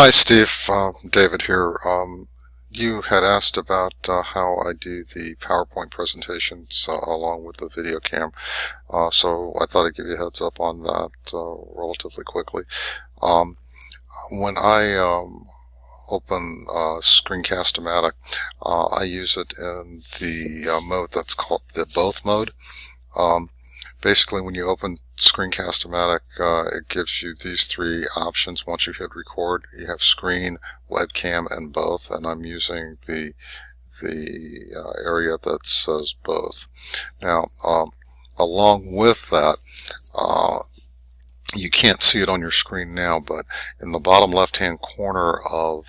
Hi, Steve. David here. You had asked about how I do the PowerPoint presentations along with the video cam. So I thought I'd give you a heads up on that relatively quickly. Um, when I open Screencast-O-Matic, I use it in the mode that's called the both mode. Um, Basically, when you open Screencast-O-Matic, it gives you these three options. Once you hit record, you have screen, webcam, and both. And I'm using the area that says both. Now, along with that, you can't see it on your screen now, but in the bottom left-hand corner of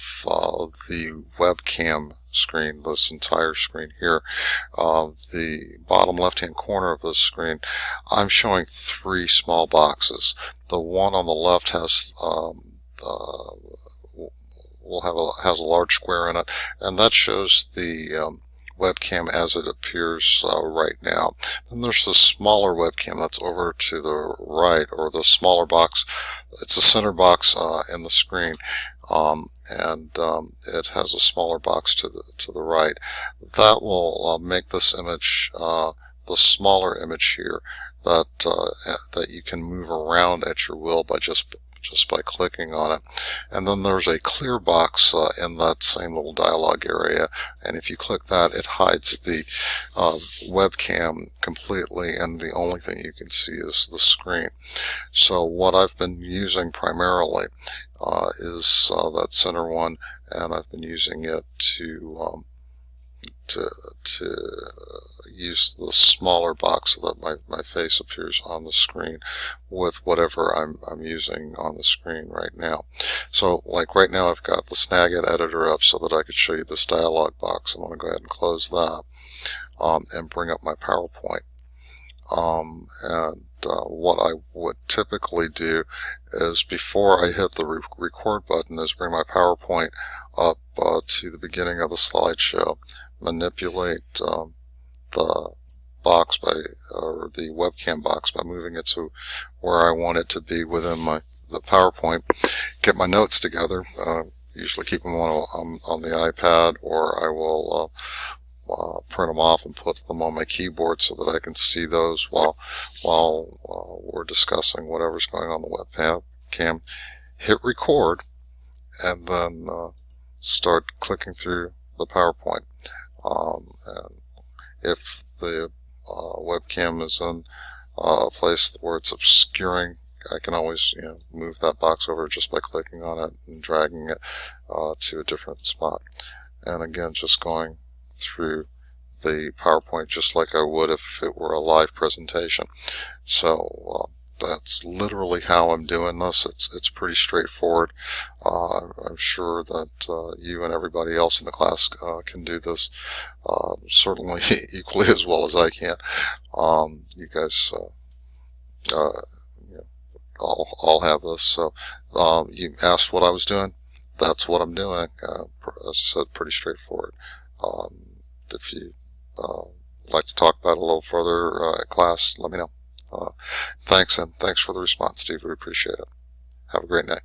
the webcam screen, this entire screen here, the bottom left-hand corner of the screen, I'm showing three small boxes. The one on the left has has a large square in it, and that shows the webcam as it appears right now. Then there's the smaller webcam that's over to the right, or the smaller box. It's a center box in the screen, and it has a smaller box to the right. That will make this image the smaller image here that you can move around at your will by just by clicking on it. And then there's a clear box in that same little dialog area, and if you click that, it hides the webcam completely, and the only thing you can see is the screen. So what I've been using primarily is that center one, and I've been using it to use the smaller box so that my face appears on the screen with whatever I'm using on the screen right now. So like right now I've got the Snagit editor up so that I could show you this dialog box. I'm going to go ahead and close that and bring up my PowerPoint. What I would typically do is, before I hit the record button, is bring my PowerPoint up to the beginning of the slideshow, manipulate the box or the webcam box by moving it to where I want it to be within the PowerPoint, get my notes together, usually keep them on the iPad, or I will print them off and put them on my keyboard so that I can see those while we're discussing whatever's going on the webcam. Hit record, and then start clicking through the PowerPoint. And if the webcam is in a place where it's obscuring, I can always move that box over just by clicking on it and dragging it to a different spot. And again, just going through the PowerPoint just like I would if it were a live presentation. So that's literally how I'm doing this. It's pretty straightforward. I'm sure that you and everybody else in the class can do this certainly equally as well as I can. You guys all have this. So you asked what I was doing. That's what I'm doing. As I said, pretty straightforward. If you like to talk about it a little further at class, let me know. Thanks for the response, Steve. We appreciate it. Have a great night.